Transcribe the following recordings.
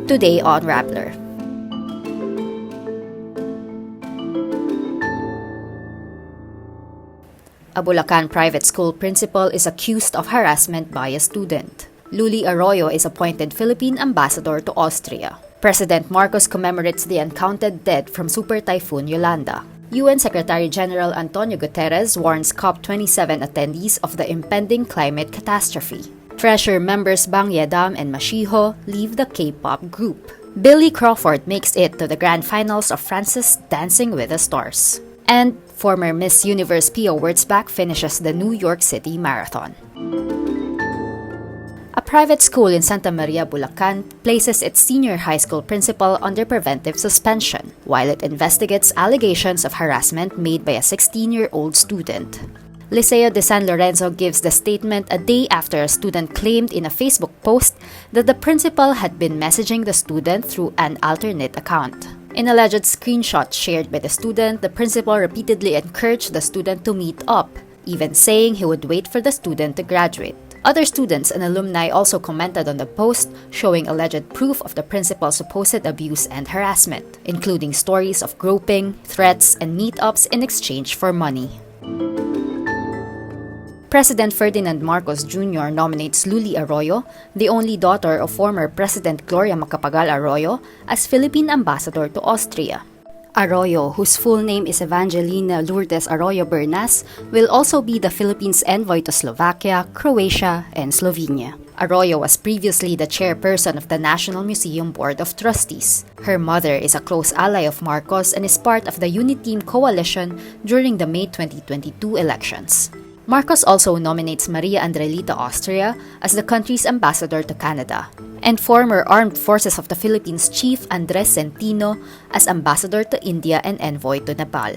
Today on Rappler. A Bulacan private school principal is accused of harassment by a student. Luli Arroyo is appointed Philippine ambassador to Austria. President Marcos commemorates the uncounted dead from Super Typhoon Yolanda. UN Secretary-General Antonio Guterres warns COP27 attendees of the impending climate catastrophe. Treasure members Ye-dam and Mashiho leave the K-pop group. Billy Crawford makes it to the grand finals of France's Dancing with the Stars. And former Miss Universe Pia Wurtzbach finishes the New York City Marathon. A private school in Santa Maria, Bulacan places its senior high school principal under preventive suspension while it investigates allegations of harassment made by a 16-year-old student. Liceo de San Lorenzo gives the statement a day after a student claimed in a Facebook post that the principal had been messaging the student through an alternate account. In alleged screenshots shared by the student, the principal repeatedly encouraged the student to meet up, even saying he would wait for the student to graduate. Other students and alumni also commented on the post, showing alleged proof of the principal's supposed abuse and harassment, including stories of groping, threats, and meetups in exchange for money. President Ferdinand Marcos Jr. nominates Luli Arroyo, the only daughter of former President Gloria Macapagal Arroyo, as Philippine ambassador to Austria. Arroyo, whose full name is Evangelina Lourdes Arroyo Bernas, will also be the Philippines' envoy to Slovakia, Croatia, and Slovenia. Arroyo was previously the chairperson of the National Museum Board of Trustees. Her mother is a close ally of Marcos and is part of the Uniteam coalition during the May 2022 elections. Marcos also nominates Maria Andrelita Austria as the country's ambassador to Canada, and former Armed Forces of the Philippines Chief Andres Centino as ambassador to India and envoy to Nepal.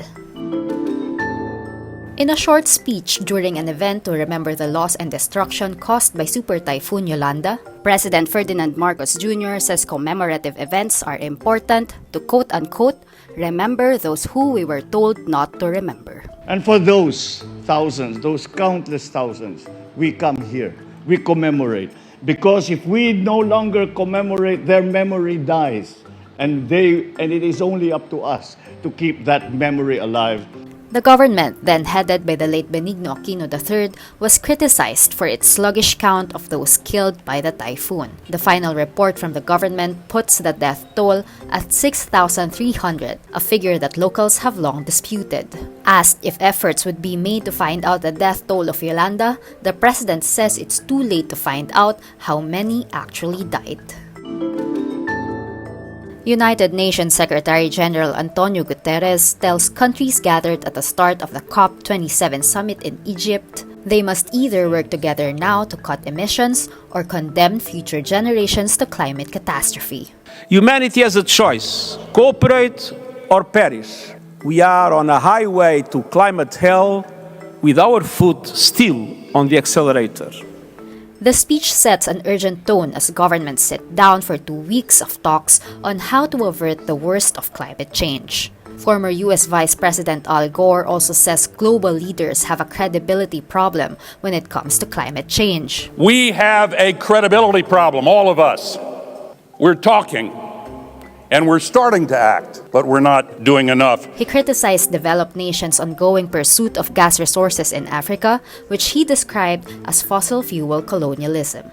In a short speech during an event to remember the loss and destruction caused by Super Typhoon Yolanda, President Ferdinand Marcos Jr. says commemorative events are important to quote-unquote remember those who we were told not to remember. And for those thousands, those countless thousands, we come here, we commemorate. Because if we no longer commemorate, their memory dies. And it is only up to us to keep that memory alive. The government, then headed by the late Benigno Aquino III, was criticized for its sluggish count of those killed by the typhoon. The final report from the government puts the death toll at 6,300, a figure that locals have long disputed. Asked if efforts would be made to find out the death toll of Yolanda, the president says it's too late to find out how many actually died. United Nations Secretary-General Antonio Guterres tells countries gathered at the start of the COP27 summit in Egypt they must either work together now to cut emissions or condemn future generations to climate catastrophe. Humanity has a choice: cooperate or perish. We are on a highway to climate hell with our foot still on the accelerator. The speech sets an urgent tone as governments sit down for 2 weeks of talks on how to avert the worst of climate change. Former U.S. Vice President Al Gore also says global leaders have a credibility problem when it comes to climate change. We have a credibility problem, all of us. We're talking, and we're starting to act, but we're not doing enough. He criticized developed nations' ongoing pursuit of gas resources in Africa, which he described as fossil fuel colonialism.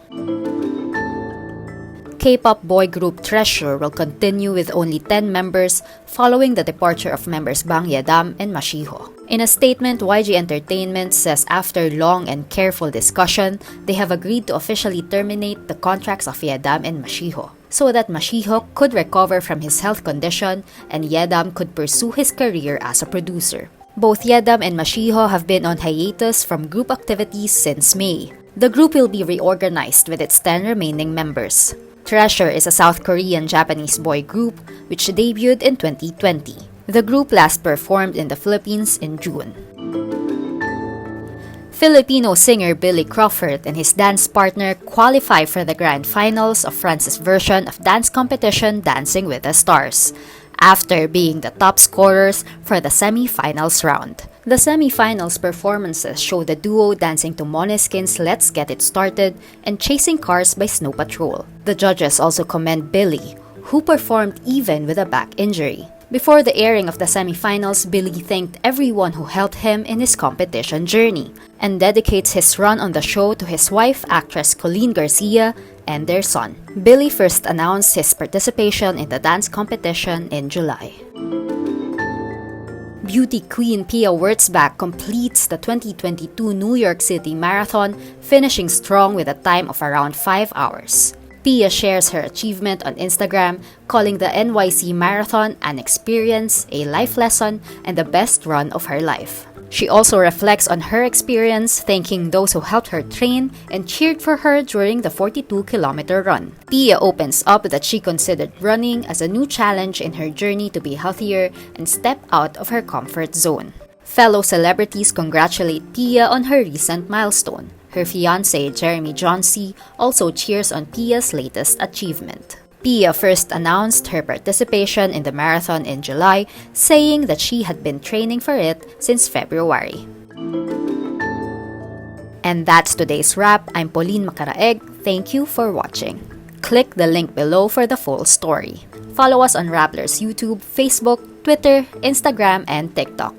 K-pop boy group Treasure will continue with only 10 members following the departure of members Ye-dam and Mashiho. In a statement, YG Entertainment says after long and careful discussion, they have agreed to officially terminate the contracts of Ye-dam and Mashiho, so that Mashiho could recover from his health condition and Ye-dam could pursue his career as a producer. Both Ye-dam and Mashiho have been on hiatus from group activities since May. The group will be reorganized with its 10 remaining members. Treasure is a South Korean-Japanese boy group which debuted in 2020. The group last performed in the Philippines in June. Filipino singer Billy Crawford and his dance partner qualify for the grand finals of France's version of dance competition Dancing with the Stars, after being the top scorers for the semi-finals round. The semi-finals performances show the duo dancing to Måneskin's Let's Get It Started and Chasing Cars by Snow Patrol. The judges also commend Billy, who performed even with a back injury. Before the airing of the semi-finals, Billy thanked everyone who helped him in his competition journey and dedicates his run on the show to his wife, actress Colleen Garcia, and their son. Billy first announced his participation in the dance competition in July. Beauty queen Pia Wurtzbach completes the 2022 New York City Marathon, finishing strong with a time of around 5 hours. Pia shares her achievement on Instagram, calling the NYC Marathon an experience, a life lesson, and the best run of her life. She also reflects on her experience, thanking those who helped her train and cheered for her during the 42-kilometer run. Pia opens up that she considered running as a new challenge in her journey to be healthier and step out of her comfort zone. Fellow celebrities congratulate Pia on her recent milestone. Her fiancé, Jeremy Johnsey, also cheers on Pia's latest achievement. Pia first announced her participation in the marathon in July, saying that she had been training for it since February. And that's today's wrap. I'm Pauline Macaraeg. Thank you for watching. Click the link below for the full story. Follow us on Rappler's YouTube, Facebook, Twitter, Instagram, and TikTok.